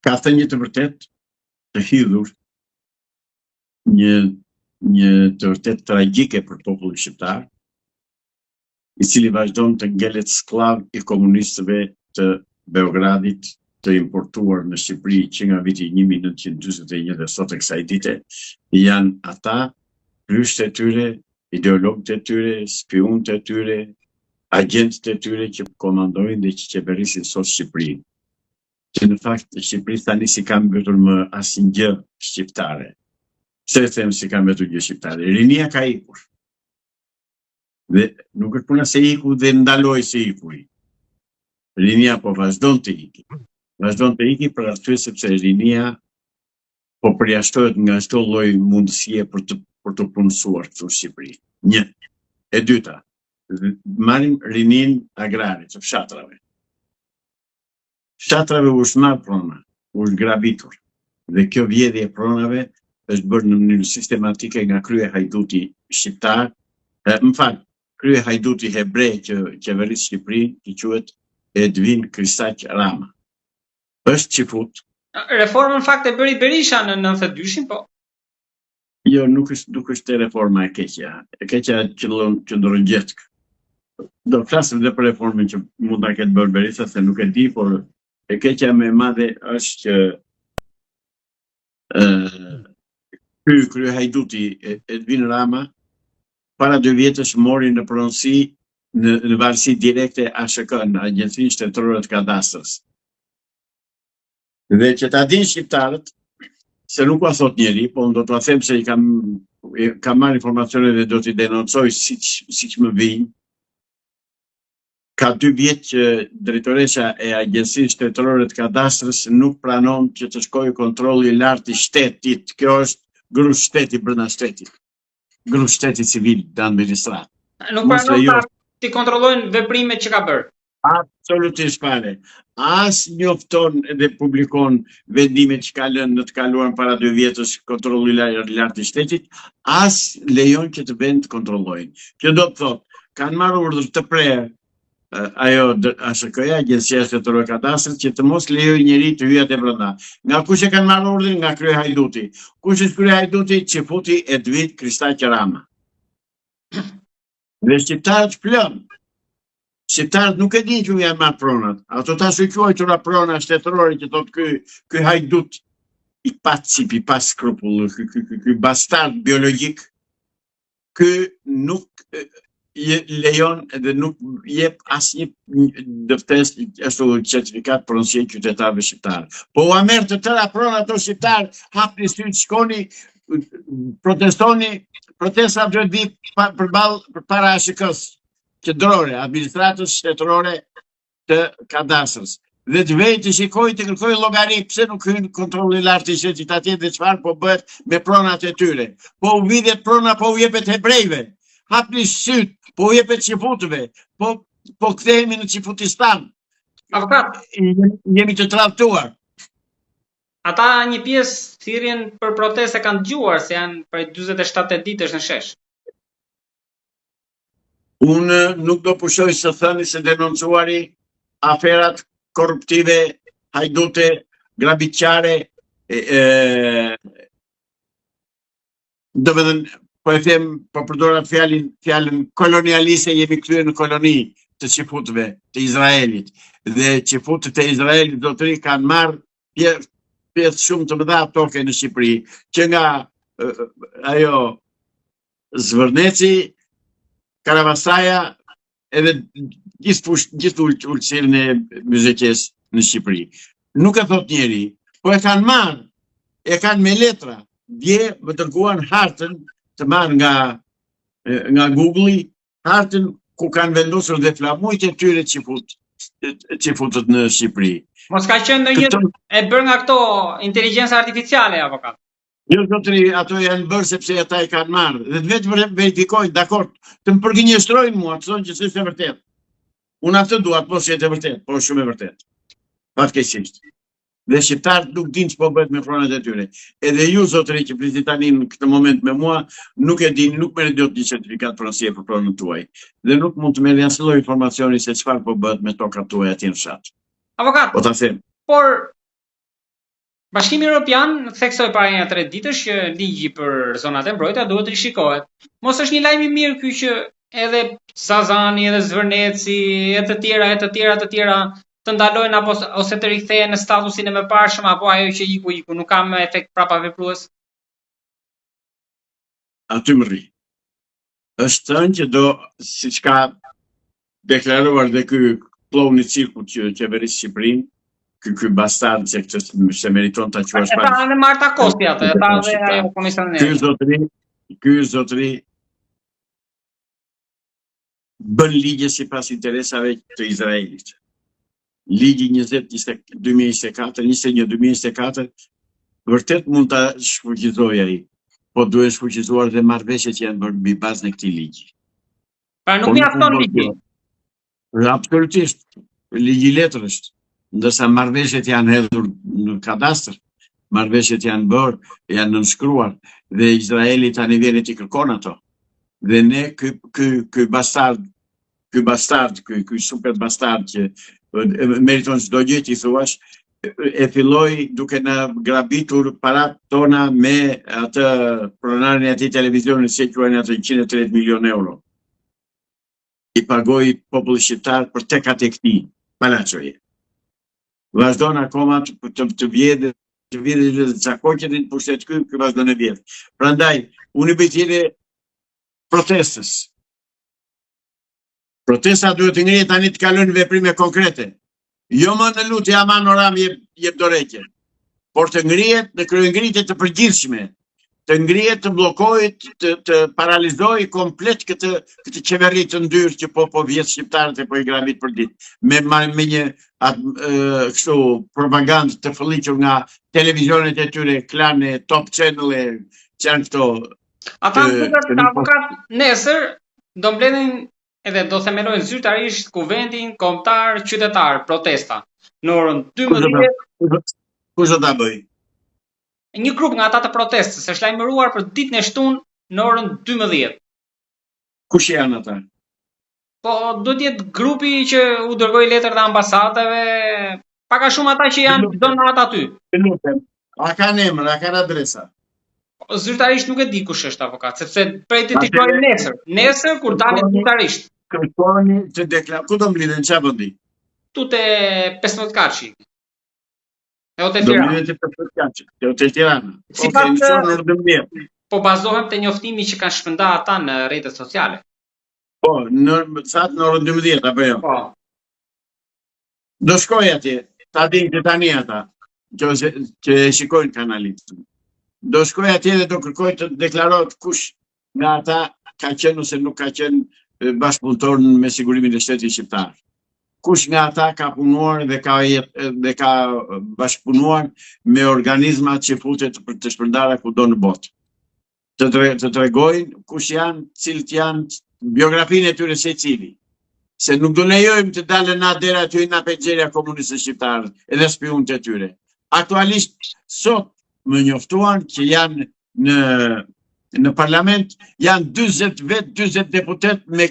Ka thënë një të vërtet të hidhur, një të vërtet tragjike për popullin shqiptar, i cili vazhdon të ngelet sklav i komunistëve të Beogradit, të importuar në Shqipëri që nga viti 1941 dhe sot e kësaj dite, janë ata, krysht e tyre, ideologët e tyre, spionët e tyre, agentët e tyre që komandojnë dhe që qeverisin sot Shqipërinë. Që në fakt Shqipëri tani si kam mbetur më asnjë gjë shqiptare. Pse them si kam mbetur gjë shqiptare? Rinia ka ikur. Dhe nuk është puna se iku dhe ndaloi se ikuri. Rinia po vazhdon të iki. Vazhdon të iki për arsye sepse rinia po përjashtohet nga çdo lloj mundësie për të punësuar këtu në Shqipëri. Një. E dyta, marrim rinin agrare të fshatrave. Fshatrave u është marrë prona, u është grabitur. Dhe kjo vjedhje e pronave është bërë në mënyrë sistematike nga krye hajduti shqiptar, krye hajduti hebrej që qeveris Shqipërinë, që quhet Edvin Kristaq Rama. Është qifut. Reformën fakt e bëri Berisha në 92-shin, po? Jo, nuk është reforma e keqja. E keqja qëndron gjetë. Do flasim dhe për reformën që mund ta ketë bërë Berisha, se nuk e di, por e keqja më e madhe është që krye hajduti Edvin Rama para 2 vjetësh mori në pronësi në varësi direkte ASHK, në Agjencinë Shtetërore të Kadastrës. Dhe që ta dinë shqiptarët, se nuk a thot njeri, po do t'ua them se i kam marrë informacione dhe do t'i denoncoj siç më vijnë. Ka 2 vjet që drejtoresha e Agjencinë Shtetërore të Kadastrës nuk pranon që të shkojë kontrolli i lartë i shtetit. Kjo është gru shteti brenda shtetit. Gru shteti civil dhe administrat. Nuk pranon të kontrollojnë veprimet që ka bërë. Absolutisht fare. As njofton dhe publikon vendimet që ka lënë në të kaluarën para 2 vjetësh kontrolli i lartë i shtetit, as lejon që të vend të kontrollojnë. Kjo do të thotë, kanë marrë urdhër të prerë ajo ASHK-ja, Agjencia Shtetërore e Kadastrit, që të mos lejojë njeri të hyjë atë brenda. Nga kush e kanë marrë urdhrin? Nga krye hajduti. Kush është krye hajduti? Qifuti Edvin Kristaq Rama. Dhe shqiptarët flën. Shqiptarët nuk e dinë që janë marrë pronat. Ato ta quajtura prona shtetërore që thotë ky hajdut i pa cip, i pa skrupull, ky bastard biologjik, ky nuk lejon dhe nuk jep asnjë dëftesë ashtu certifikat pronësie qytetarëve shqiptarë. Po u merr të tëra prona ato shqiptarë, hapni syt, shkoni, protestoni, protesta do të vi përpara ASHK-s qendrore, administratës shtetërore të kadastrës. Dhe të vej të shikoj të kërkoj llogari pse nuk hyn kontrolli i lartë i shtetit atje dhe çfarë po bëhet me pronat e tyre. Po u vidhet prona, po u jepet hebrejve. Hapni syt, po u jepet qifutëve. Po kthehemi në Qifutistan. Avokat, jemi të tradhtuar. Ata një pjesë thirrjen për proteste kanë dëgjuar se janë prej 47 ditësh në shesh. Unë nuk do pushoj së thëni se denoncuari aferat korruptive, hajdute, grabitqare, do të thënë, po e them, po përdorat fjalën kolonialiste, jemi kthyer në koloni të qifutëve të Izraelit. Dhe qifutët e Izraelit do të kanë marrë pjesë shumë të mëdha toke në Shqipëri, që nga ajo Zvërneci, Karavasaja, edhe gjithë ulësirin e Myzeqes në Shqipëri. Nuk e thot njeri, po e kanë marrë, e kanë me letra. Dje më dërguan hartën të marrë nga Google-i, hartën ku kanë vendosur dhe flamujt e tyre qifutët në Shqipëri. Mos ka qenë ndonjë e bërë nga këto inteligjenca artificiale, avokat? Jo, zotëri, ato janë bërë sepse ata e kanë marrë. Dhe vetëm verifikojnë, dakord, të më përgënjëstrojnë mua, të thonë që s'është e vërtet. Unë atë dua, të mos jetë e vërtet, po shumë e vërtet. Fatkeqësisht. Dhe shqiptarët nuk dinë ç'po bëhet me pronat e tyre. Edhe ju, zotëri, që flisni tani në këtë moment me mua, nuk e dini, nuk merrni dot një certifikat pronësie për pronën tuaj. Dhe nuk mund të merrni asnjë lloj informacioni se çfarë po bëhet me tokat tuaja atje në fshat. Avokat, po ta them. Por Bashkimi Evropian theksoi para një 3 ditësh që ligji për zonat e mbrojtura duhet rishikohet. Mos është një lajm i mirë ky që edhe Sazani, edhe Zvërneci, e të tjera të ndalojnë apo ose të rikthehen në statusin e mëparshëm apo ajo që iku, nuk ka më efekt prapaveprues. Aty më rri. Është thënë që do, siç ka deklaruar dhe ky pllov i cirkut që qeverisë Shqipërinë, ky bastard që këtë se meriton ta quash pa. Ata në Marta Kosti atë, ata dhe komisionerin. Ky zotëri bën ligje sipas interesave të Izraelit. Ligji 21/2024 vërtet mund ta shfuqizojë ai, po duhet shfuqizuar dhe marrëveshjet që janë bërë mbi bazën e këtij ligji. Pra nuk mjafton ligji. Absolutisht, ligji letër është, ndërsa marrëveshjet janë hedhur në kadastër, marrëveshjet janë bërë, janë nënshkruar dhe Izraeli tani vjen t'i kërkon ato. Dhe ne ky bastard, ky super bastard që meriton çdo gjë që i thuash, e filloi duke na grabitur parat tona me atë pronarin e atij televizionit që quajnë atë 130 milion euro. I pagoi populli shqiptar për tekat e këtij palaçoje. Vazhdon akoma të vjedhë zakoqet në pushtet ky vazhdon e vjedh. Prandaj, unë i bëj thirrje protestës. Protesta duhet të ngrihet tani të kalojnë në veprime konkrete. Jo më në lutje aman oram jep dorëheqje, por të ngrihet në kryengritje të përgjithshme, të ngrihet, të bllokohet, të paralizojë komplet këtë qeveri të ndyrë që po vjet shqiptarët e po i gravit për ditë, me një kështu propagandë të fëlliqur nga televizionet e tyre, Klane, Top Channel, që janë këto. Ata avokat nesër do mbledhin edhe do themelojnë zyrtarisht kuvendin kombëtar qytetar protesta në orën 12. Kush do ta bëj? Një grup nga ata të protestës është lajmëruar për ditën e shtunë në orën 12. Kush janë ata? Po do të jetë grupi që u dërgoi letër dhe ambasadave, pak a shumë ata që janë çdo natë aty. A kanë emër, a kanë adresa? Zyrtarisht nuk e di kush është avokat, sepse prej të diklojnë nesër. Nesër kur dalet zyrtarisht. Kërkoni të deklarojnë, ku do mblidhen, çfarë vendi? Tu te 15 Kaçi. E hotel Do Tirana. mblidhen te 15 Kaçi, te hotel Tirana. Sipas në orë 12. Po bazohem te njoftimi që kanë shpërndar ata në rrjetet sociale. Po, në orën 12 apo jo? Po. Do shkoj atje, ta dinë që tani ata, që e shikojnë kanalit. Do shkoj atje dhe do kërkoj të deklarohet kush nga ata ka qenë ose nuk ka qenë bashkëpunëtor me sigurimin e shtetit shqiptar. Kush nga ata ka punuar dhe ka bashkëpunuar me organizmat që futet për të shpërndara kudo në botë. Të tregojnë kush janë, cilët janë, biografinë e tyre secili. Se nuk do lejojmë të dalën na dera aty nga peçeria komunistëve shqiptarë, edhe spionët e tyre. Aktualisht sot më njoftuan që janë në parlament, janë 40 deputet me